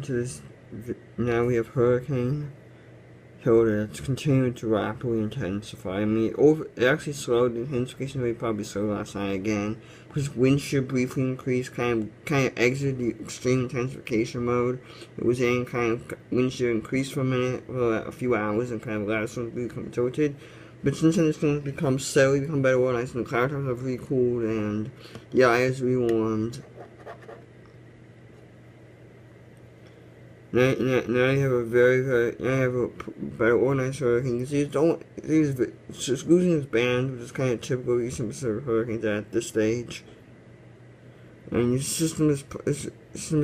to this. Now we have Hurricane Hilda. It's continuing to rapidly intensify. I mean, it actually slowed. The intensification rate probably slowed last night again, because wind shear briefly increased, kind of exited the extreme intensification mode. It was in wind shear increased for a minute, for a few hours, and kind of allowed storms to become tilted. But since then, the storms steadily become better organized, and the cloud tops have recooled, and the eye is rewarmed. Now you have a better organized hurricane. You see, it's just losing its band, which is kind of typical of Eastern Pacific hurricanes at this stage. And your system is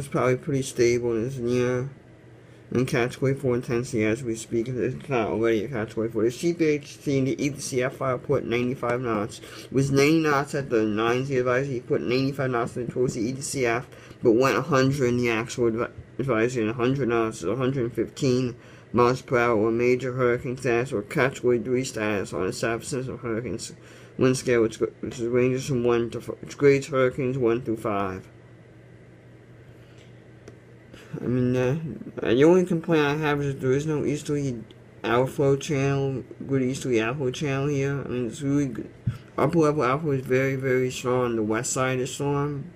probably pretty stable and is near in category 4 intensity as we speak. It's not already a category 4. The CPHC and the EDCF file put 95 knots. It was 90 knots at the 9Z advisory. Put 95 knots towards the EDCF, but went 100 in the actual advisory, and 100 knots is 115 miles per hour, or major hurricane status, or category 3 status on the San Francisco hurricanes wind scale, which ranges from 1 to 4, which grades hurricanes 1 through 5. I mean, the only complaint I have is that there is no easterly outflow channel, good easterly outflow channel here. I mean, it's really good. Upper level outflow is very, very strong on the west side of the storm.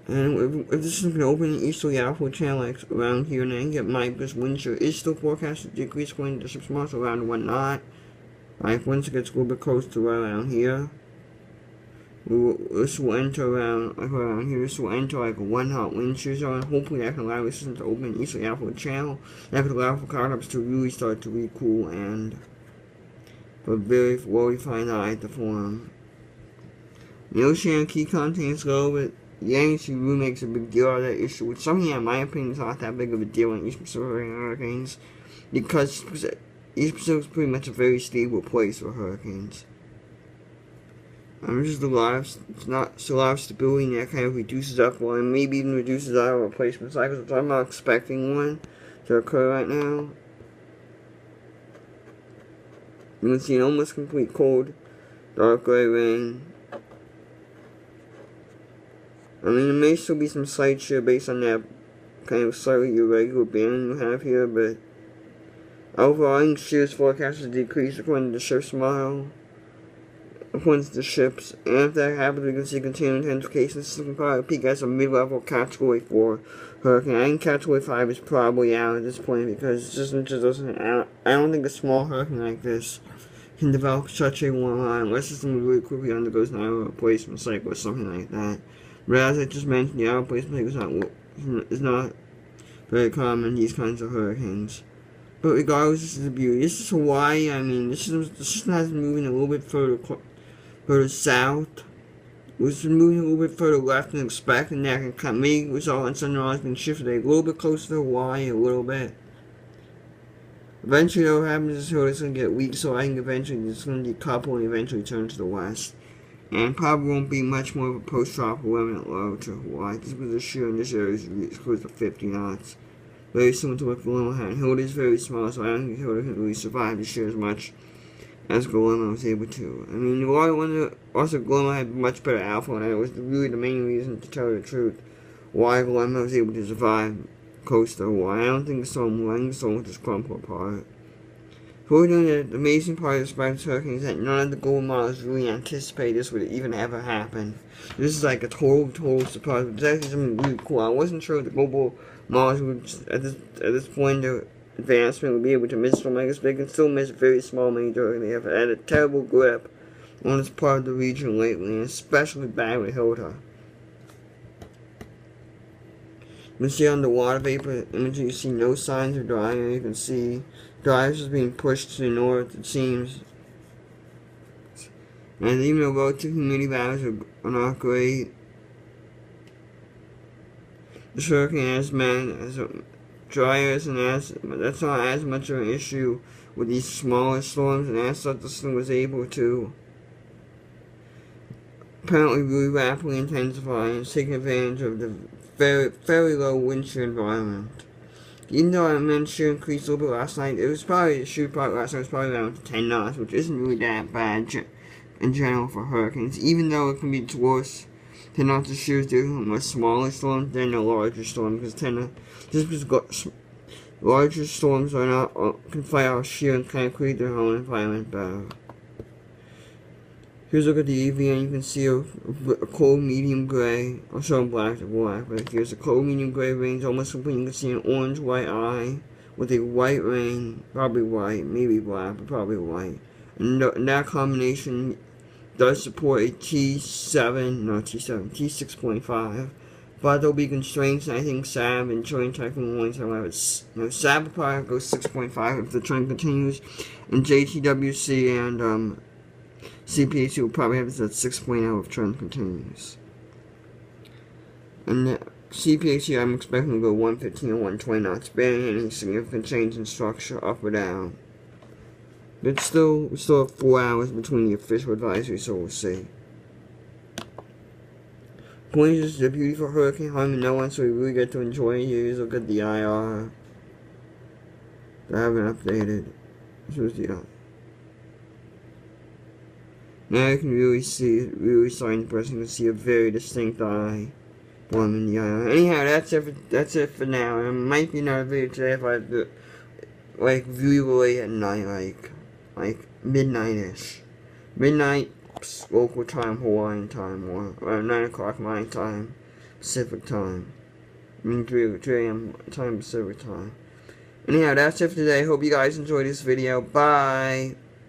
And if this is an open easterly outflow channel like around here, and then get Micah's wind shear is still forecasted to decrease according to 6 miles around 1 knot. Like once it gets a little bit close to right around here, this will enter around here. This will enter like a 1 knot wind shear zone. Hopefully that can allow the system to open an easterly outflow channel. That could allow for cloud tops to really start to recool and for very low fine eye to form. The ocean key content is low, but the NEC really makes a big deal out of that issue, which something in my opinion is not that big of a deal in East Pacific hurricanes, because East Pacific is pretty much a very stable place for hurricanes. There's just a lot of stability, and that kind of reduces up one, maybe even reduces our replacement cycles, which I'm not expecting one to occur right now. You can see an almost complete cold, dark gray rain. I mean, there may still be some slight shear based on that kind of slightly irregular band you have here, but overall, shear is forecast to decrease according to the ship's model. According to the ships, and if that happens, we can see continued intensification. This can probably peak as a mid-level category 4 hurricane. I think category 5 is probably out at this point because the system just doesn't. I don't think a small hurricane like this can develop such a warm line unless the system really quickly undergoes an hour replacement cycle or something like that. But as I just mentioned, the hour replacement cycle is not very common in these kinds of hurricanes. But regardless, this is the beauty. This is Hawaii. I mean, the system has been moving a little bit further south. It's been moving a little bit further left than expected, and that can may result in sunrise being shifted a little bit closer to Hawaii, a little bit. Eventually, though, what happens is it's going to get weak, so I think eventually it's going to decouple and eventually turn to the west. And probably won't be much more of a post-tropical remnant low to Hawaii, just because the shear in this area is close to 50 knots. Very similar to what Guillermo had. Hilda is very small, so I don't think Hilda can really survive the shear as much as Guillermo was able to. I mean, a lot of wonder, also Guillermo had much better alpha, and that was really the main reason, to tell the truth, why Guillermo was able to survive coast to Hawaii. I don't think the storm would just crumple apart. Further, the amazing part of the Spanish hurricane is that none of the global models really anticipate this would even ever happen. This is like a total surprise. It's actually something really cool. I wasn't sure the global models would, at this point of advancement, would be able to miss something like this. They can still miss very small major. They have had a terrible grip on this part of the region lately, and especially bad with Hilda. You can see on the water vapor image, you see no signs of drying. You can see dryers is being pushed to the north, it seems. And even though relative humidity values are not great, this hurricane has dryers, and that's not as much of an issue with these smaller storms, and as such, the system was able to apparently really rapidly intensify and take advantage of the very low wind shear environment. Even though I mentioned shear increased a little bit last night, it was probably, the shear part last night was probably around 10 knots, which isn't really that bad in general for hurricanes, even though it can be worse heading out to shears, doing a smaller storm than a larger storm, because larger storms are not can fight out shear and kind of create their own environment better. Here's a look at the EV, and you can see a cold medium gray. I'll show black to black, but here's a cold medium gray range, almost complete. You can see an orange white eye with a white ring, probably white, maybe black, but probably white. And that combination does support a T6.5. But there'll be constraints, and I think SAB and Train Typhoon warnings, however, SAB will probably go 6.5 if the trend continues, and JTWC and CPHC will probably have this at 6.0 if trend continues. And CPHC, I'm expecting to go 115 or 120 knots, barring any significant change in structure, up or down. But we still have 4 hours between the official advisory, so we'll see. Point is a beautiful hurricane harming no one, so we really get to enjoy it. Here's a look at the IR. I haven't updated. Here's the now you can really see it, really starting to press. You can see a very distinct eye form in the IR. Anyhow, that's it for now. There might be another video today if I do, like, really late at night, like midnight-ish. Midnight local time, Hawaiian time, or 9 o'clock my time, Pacific time. I mean 3 a.m. time, Pacific time. Anyhow, that's it for today. Hope you guys enjoyed this video. Bye!